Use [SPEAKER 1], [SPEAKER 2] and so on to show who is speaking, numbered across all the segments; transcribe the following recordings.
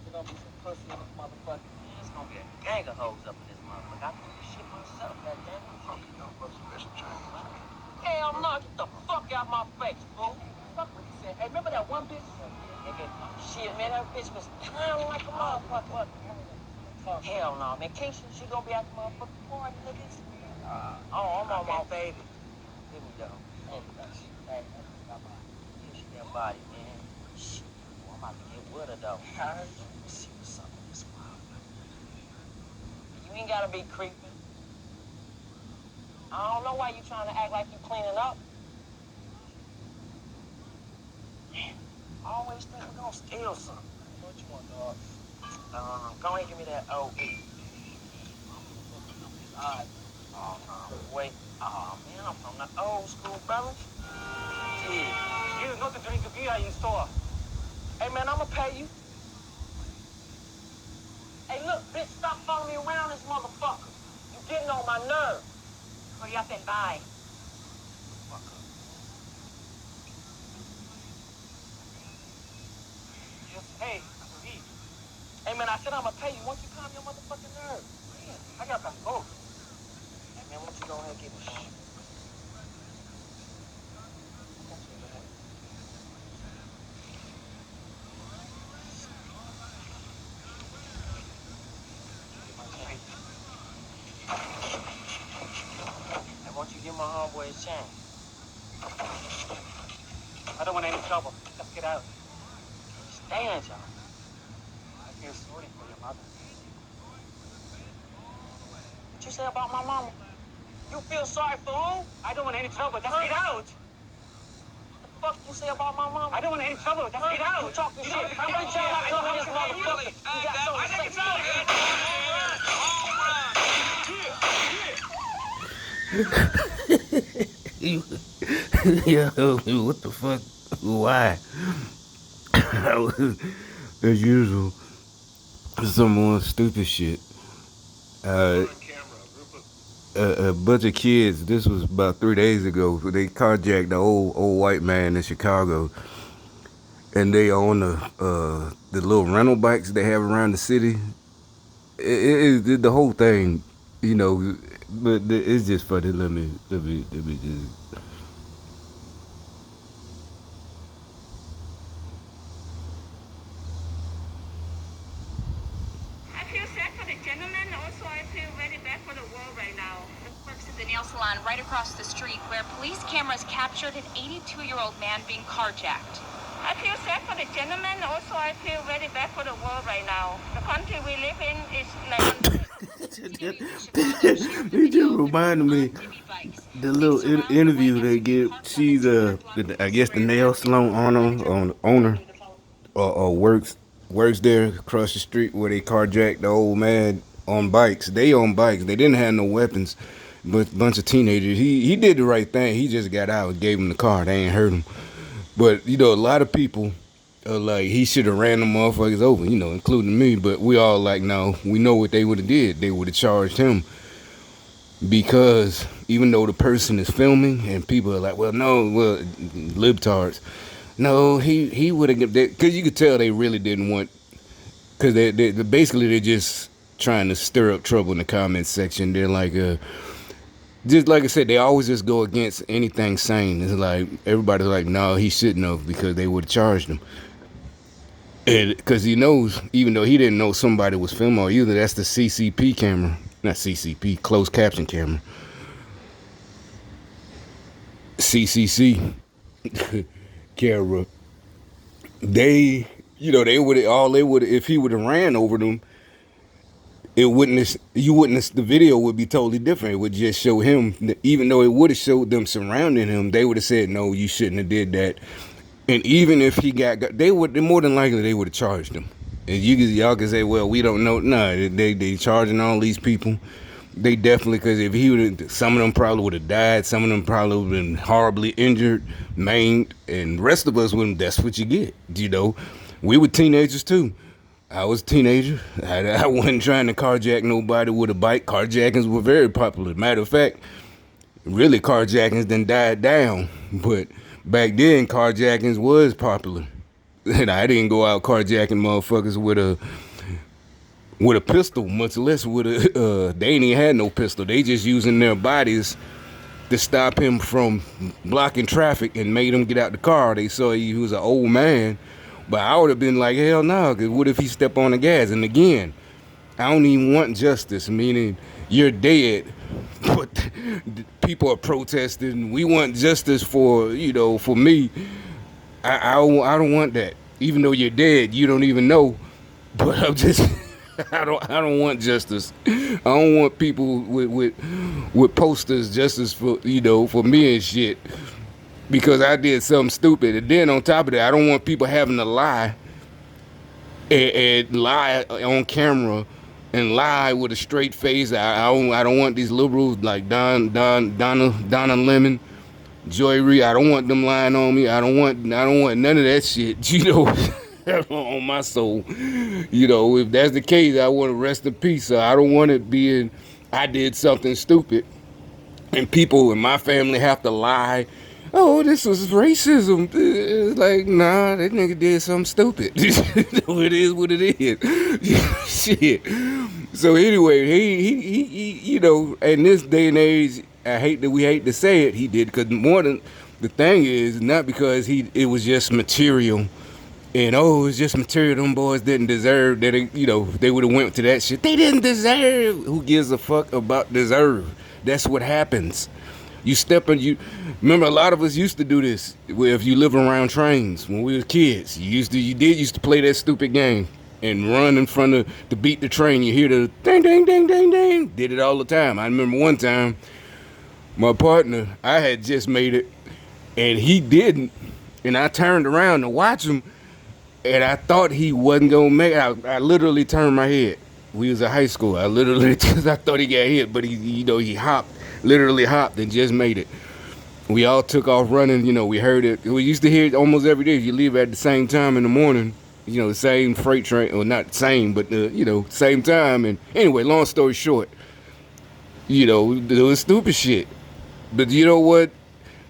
[SPEAKER 1] gonna be some pussy in this motherfucker. Yeah, it's gonna be a gang of hoes up in this motherfucker. I do this shit myself, goddamn.
[SPEAKER 2] Fucking young bucks and mission chains.
[SPEAKER 1] Hell no, get the fuck out my face, fool. Fuck what he said. Hey, remember that one bitch? Nigga, shit, man, that bitch was clowning like a motherfucker. Hell no, man. Keisha, she gonna be at the motherfucking party, niggas. Oh, I'm on my baby. Here we go. Hey, she that body, man. Shit, boy, I'm about to get with her, though. See what's up with this wild. You ain't gotta be creepy. I don't know why you trying to act like you cleaning up. Man, I always think we're gonna steal something. What you want, dog? Go ahead and give me that OE. Alright. Oh, no. Wait. Oh, man, I'm from the old school, brother. Yeah. You know to drink a beer in store. Hey, man, I'ma pay you. Hey, look, bitch, stop following me around this motherfucker. You getting on my nerve. Hurry up and buy. Fuck up. Yes, hey, leave. Hey, man, I said I'ma pay you once you calm your motherfucking nerve. Man, I got that boat. Hey, man, why don't you go ahead and get this shit? Hey, why don't you give my homeboy his chance? I don't want any trouble. Let's get out. Stand, y'all. I feel sorry for your mother. What you say about my mama? You feel sorry for who? I don't want any trouble. Just get out. What the fuck you say about my mama? I don't want any trouble. Just get out. You talking shit. Every time I come in this motherfucker, you got something to say.
[SPEAKER 3] Yeah, what the fuck? Why? As usual, some more stupid shit. A bunch of kids. This was about 3 days ago. They carjacked the old white man in Chicago, and they own the little rental bikes they have around the city. The whole thing, you know. But it's just funny. Let me just.
[SPEAKER 4] I feel sad for the gentleman. Also, I feel very bad for the world right now. Works at the nail salon right across the street where police cameras captured an 82-year-old man being carjacked. I feel sad for the gentleman. Also, I feel very bad for the world right now. The country we live in is like...
[SPEAKER 3] It just reminded me the little interview they give. She's I guess the nail salon owner or works there across the street where they carjacked the old man on bikes. They on bikes. They didn't have no weapons, but a bunch of teenagers. He did the right thing. He just got out and gave him the car. They ain't hurt him. But you know, a lot of people are like he should have ran them motherfuckers over. You know, including me. But we all like, no, we know what they would have did. They would have charged him because even though the person is filming and people are like, well, no, well, libtards. No, he would have, because you could tell they really didn't want, because they basically they're just trying to stir up trouble in the comments section. They're like, just like I said, they always just go against anything sane. It's like everybody's like, no, he shouldn't have because they would have charged him. And because he knows, even though he didn't know somebody was filming or either, that's the CCP camera, not CCP, closed caption camera, CCC camera. They, you know, they would if he would have ran over them, it wouldn't the video would be totally different. It would just show him, even though it would have showed them surrounding him, they would have said, no, you shouldn't have did that. And even if he got, they would, more than likely they would have charged him. And y'all can say, well, we don't know. No, they charging all these people. They definitely, because if he would, some of them probably would have died. Some of them probably would have been horribly injured, maimed, and the rest of us wouldn't. That's what you get. You know, we were teenagers too. I was a teenager. I wasn't trying to carjack nobody with a bike. Carjackings were very popular. Matter of fact, really carjackings then died down. But back then, carjackings was popular. And I didn't go out carjacking motherfuckers with a pistol, much less with a. They ain't even had no pistol. They just using their bodies to stop him from blocking traffic and made him get out the car. They saw he was an old man, but I would have been like, hell no, because what if he step on the gas? And again, I don't even want justice, meaning you're dead, but people are protesting. We want justice for, for me. I don't want that. Even though you're dead, you don't even know. But I'm just, I don't want justice. I don't want people with posters justice for, for me and shit. Because I did something stupid. And then on top of that, I don't want people having to lie and lie on camera and lie with a straight face. I don't want these liberals like Donna Lemon, Joy Reid. I don't want them lying on me. I don't want none of that shit. On my soul. If that's the case, I want to rest in peace. So I don't want it being I did something stupid and people in my family have to lie. Oh, this was racism. It's like, nah, that nigga did something stupid. It is what it is. Shit. So anyway, he in this day and age, we hate to say it, he did, because more than the thing is not because it was just material. And it's just material. Them boys didn't deserve that. They would have went to that shit. They didn't deserve. Who gives a fuck about deserve? That's what happens. You remember a lot of us used to do this. If you live around trains when we were kids, you used to play that stupid game and run in front of to beat the train. You hear the ding ding ding ding ding. Did it all the time. I remember one time, my partner, I had just made it, and he didn't, and I turned around to watch him. And I thought he wasn't gonna make it. I literally turned my head. We was in high school. Because I thought he got hit, but he literally hopped and just made it. We all took off running. We heard it. We used to hear it almost every day. If you leave at the same time in the morning, the same freight train, or not the same, but same time. And anyway, long story short, it was stupid shit. But you know what?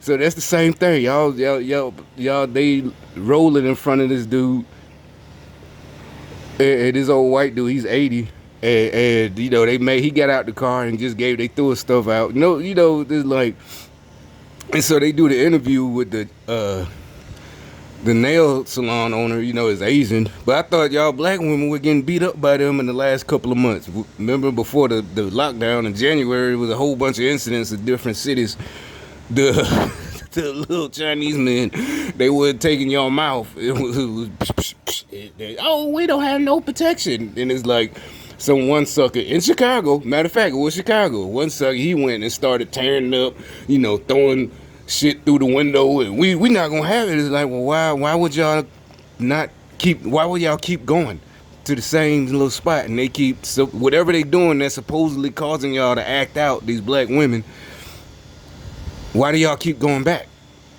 [SPEAKER 3] So that's the same thing. Y'all, they rolling in front of this dude. And this old white dude, he's 80. And he got out the car and just they threw his stuff out. There's like, and so they do the interview with the nail salon owner, is Asian. But I thought y'all black women were getting beat up by them in the last couple of months. Remember before the lockdown in January, there was a whole bunch of incidents in different cities. The little Chinese men, they were taking your mouth. It was we don't have no protection. And it's like one sucker in Chicago. Matter of fact, it was Chicago. One sucker, he went and started tearing up, throwing shit through the window, and we not gonna have it. It's like, well, why would y'all keep going to the same little spot? And they keep, so whatever they doing that's supposedly causing y'all to act out, these black women. Why do y'all keep going back?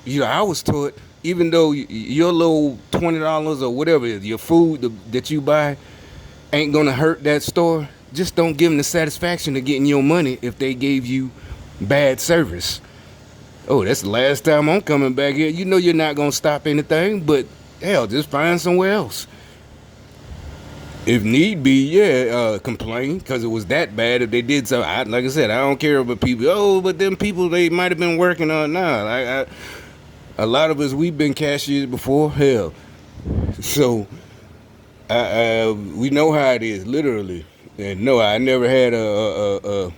[SPEAKER 3] I was taught, even though your little $20 or whatever it is, your food that you buy ain't gonna hurt that store, just don't give them the satisfaction of getting your money if they gave you bad service. Oh, that's the last time I'm coming back here. You're not gonna stop anything, but hell, just find somewhere else. If need be, complain, because it was that bad. If they did something, like I said, I don't care about people. Oh, but them people, they might have been working on. Nah, a lot of us, we've been cashiers before. Hell, so we know how it is, literally. And no, I never had a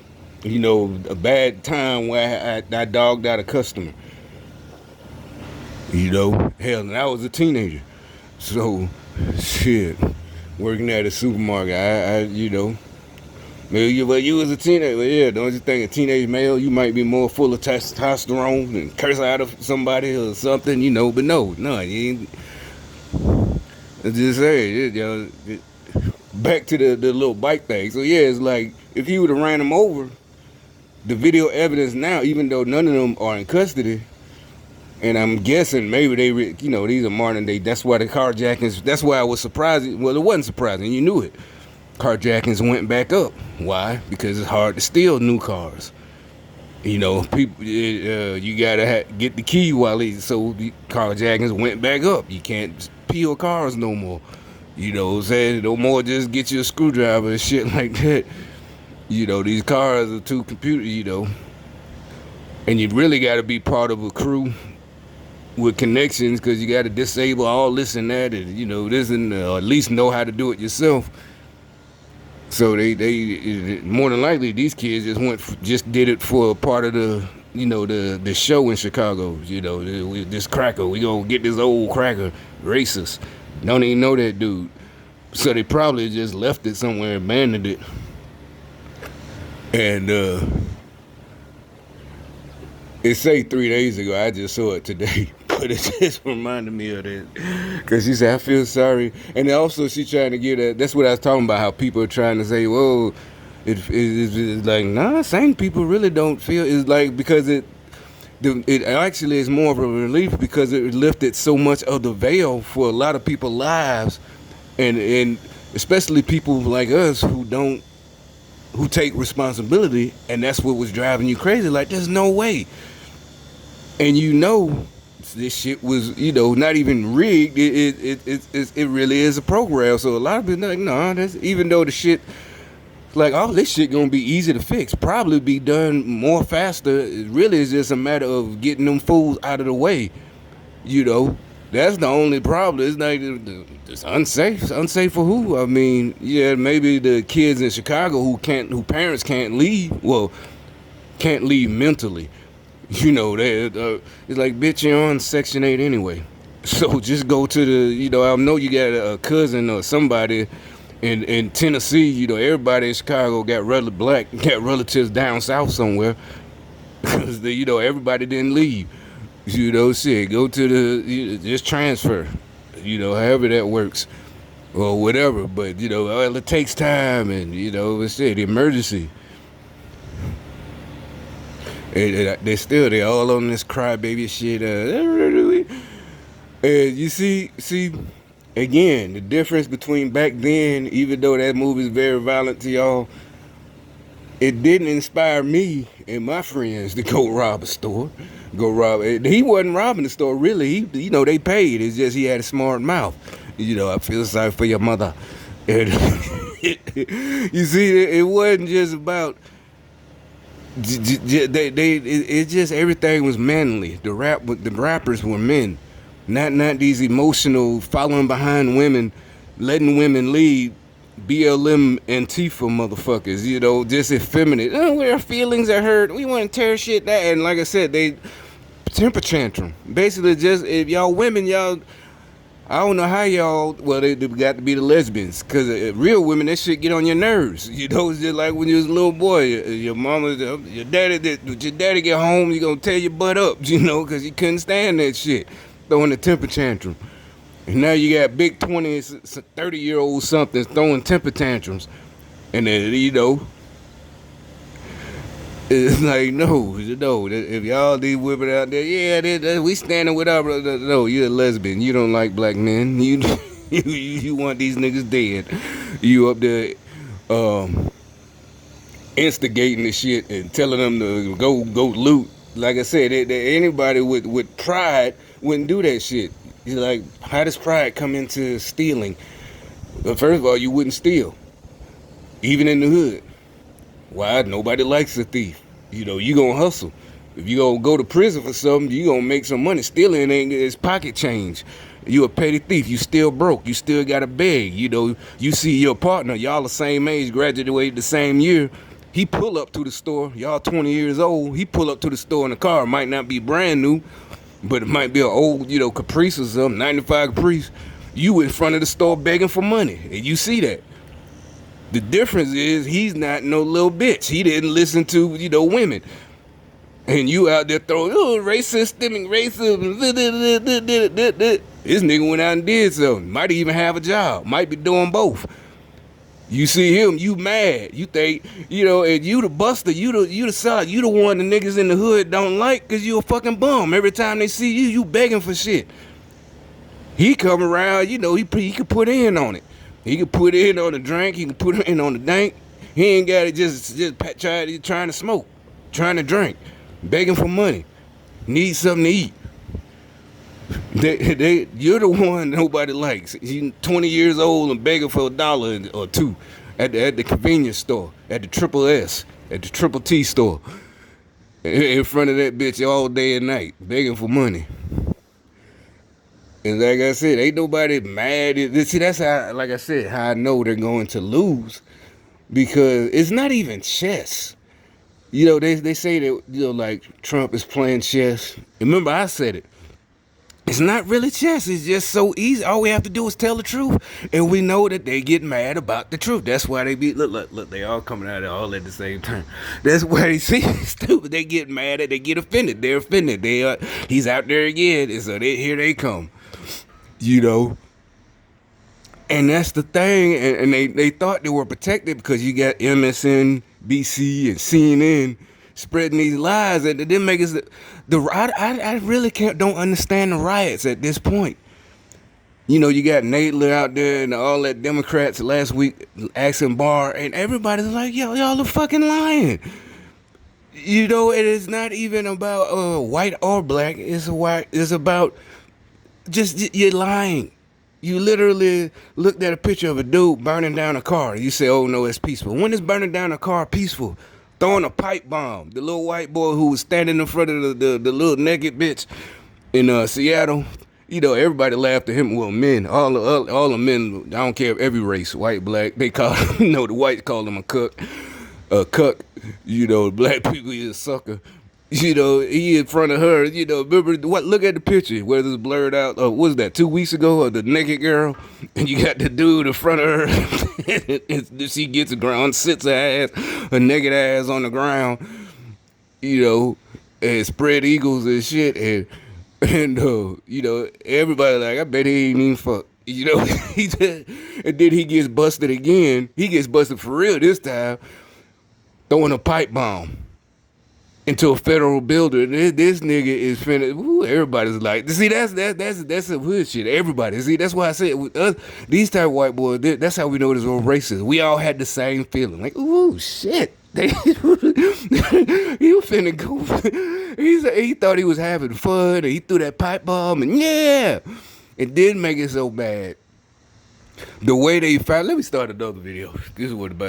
[SPEAKER 3] bad time where I dogged out a customer. Hell, and I was a teenager, so shit. Working at a supermarket, maybe you was a teenager. But yeah, don't you think a teenage male, you might be more full of testosterone and curse out of somebody or something, but no, you ain't. Just say, back to the little bike thing. So yeah, it's like, if he would have ran him over, the video evidence now, even though none of them are in custody, and I'm guessing maybe these are modern day. That's why the carjackings. That's why I was surprised. Well, it wasn't surprising. You knew it. Carjackings went back up. Why? Because it's hard to steal new cars. People. You gotta get the key so the carjackings went back up. You can't peel cars no more. You know what I'm saying? No more just get you a screwdriver and shit like that. You know, these cars are too computer, you know. And you really got to be part of a crew with connections, because you got to disable all this and that, and you know this, and at least know how to do it yourself. So they more than likely these kids just did it for a part of the, you know, the show in Chicago. You know, this cracker, we gonna get this old cracker, racist. Don't even know that dude. So they probably just left it somewhere, abandoned it, and it say 3 days ago. I just saw it today, but it just reminded me of that, because she said, I feel sorry. And also she trying to get at, that's what I was talking about, how people are trying to say, whoa, it's like, nah, sane people really don't feel. It's like, because it actually is more of a relief, because it lifted so much of the veil for a lot of people's lives, and especially people like us who take responsibility, and that's what was driving you crazy. Like, there's no way. And you know, this shit was, you know, not even rigged. It really is a program. So a lot of people like, nah, that's, even though the shit, like, all this shit gonna be easy to fix, probably be done more faster. It really is just a matter of getting them fools out of the way. You know, that's the only problem. It's like, it's unsafe. Unsafe for who? I mean, yeah, maybe the kids in Chicago who parents can't leave. Well, can't leave mentally. You know, it's like, bitch, you're on Section 8 anyway. So just go to the, you know, I know you got a cousin or somebody in Tennessee. You know, everybody in Chicago got relatives down south somewhere. Because, you know, everybody didn't leave. You know, shit, go to just transfer. You know, however that works. Or whatever. But, you know, well, it takes time, and, you know, it's the emergency. They're all on this crybaby shit. And you see, again, the difference between back then, even though that movie is very violent to y'all, it didn't inspire me and my friends to go rob a store. He wasn't robbing the store, really. He, you know, they paid. It's just he had a smart mouth. You know, I feel sorry for your mother. And you see, it wasn't just about. It's just everything was manly. The rappers were men, not these emotional following behind women, letting women lead, BLM Antifa motherfuckers. You know, just effeminate. Oh, our feelings are hurt. We want to tear shit down. And like I said, they temper tantrum. Basically, just if y'all women, y'all. I don't know how y'all, well, they got to be the lesbians, because real women, that shit get on your nerves. You know, it's just like when you was a little boy, your mama, your daddy get home, you gonna tear your butt up, you know, because you couldn't stand that shit, throwing a temper tantrum. And now you got big 20, 30-year-old somethings throwing temper tantrums. And then, you know, it's like, no, if y'all these women out there, yeah, we standing with our brother. No, you're a lesbian. You don't like black men. You want these niggas dead. You up there instigating the shit and telling them to go loot. Like I said, anybody with pride wouldn't do that shit. You're like, how does pride come into stealing? Well, first of all, you wouldn't steal, even in the hood. Why? Nobody likes a thief. You know, you gonna hustle. If you gonna go to prison for something, you gonna make some money. Stealing ain't it's pocket change. You a petty thief. You still broke. You still gotta beg. You know, you see your partner, y'all the same age, graduated the same year. He pull up to the store. Y'all 20 years old. He pull up to the store in a car. It might not be brand new, but it might be an old, you know, Caprice or something, 95 Caprice. You in front of the store begging for money, and you see that. The difference is he's not no little bitch. He didn't listen to, you know, women. And you out there throwing, racist, stemming racism. This nigga went out and did something. Might even have a job. Might be doing both. You see him, you mad. You think, you know, and you the buster, you the seller, you the one the niggas in the hood don't like, because you a fucking bum. Every time they see you, you begging for shit. He come around, you know, he can put in on it. He can put in on the drink. He can put in on the dank. He ain't got to just trying to smoke, trying to drink, begging for money, need something to eat. You're the one nobody likes. You 20 years old and begging for $1 or two at the convenience store, at the Triple S, at the Triple T store, in front of that bitch all day and night, begging for money. And like I said, ain't nobody mad. See, that's how, like I said, how I know they're going to lose, because it's not even chess. You know, they say that, you know, like Trump is playing chess. Remember, I said it. It's not really chess. It's just so easy. All we have to do is tell the truth, and we know that they get mad about the truth. That's why they be look. They all coming out all at the same time. That's why they see stupid. They get mad at. They get offended. They're offended. He's out there again, and so here they come. You know. And that's the thing, and they thought they were protected because you got MSNBC and CNN spreading these lies, and it didn't make us. I really don't understand the riots at this point. You know, you got Nadler out there and all that Democrats last week asking Barr, and everybody's like, yo, y'all are fucking lying. You know, it is not even about white or black. It's about just you're lying. You literally looked at a picture of a dude burning down a car. You say, oh, no, it's peaceful. When is burning down a car peaceful? Throwing a pipe bomb. The little white boy who was standing in front of the little naked bitch in Seattle, you know, everybody laughed at him. Well, men, all the men, I don't care if every race, white, black, they call him, you know, the whites call him a cuck. You know, black people, he's a sucker. You know, he in front of her, you know, remember what? Look at the picture, whether it's blurred out, what was that, 2 weeks ago, or the naked girl, and you got the dude in front of her, and she gets the ground, sits her naked ass on the ground, you know, and spread eagles and shit, and you know, everybody like, I bet he ain't even fuck. You know, and then he gets busted again. He gets busted for real this time, throwing a pipe bomb into a federal building. This nigga is finna. Ooh, everybody's like, see, that's some hood shit. Everybody, see, that's why I said with us, these type of white boys. That's how we know this was racist. We all had the same feeling, like, ooh, shit. He was finna go. He thought he was having fun, and he threw that pipe bomb, and yeah, it didn't make it so bad. The way they found. Let me start another video. This is what about.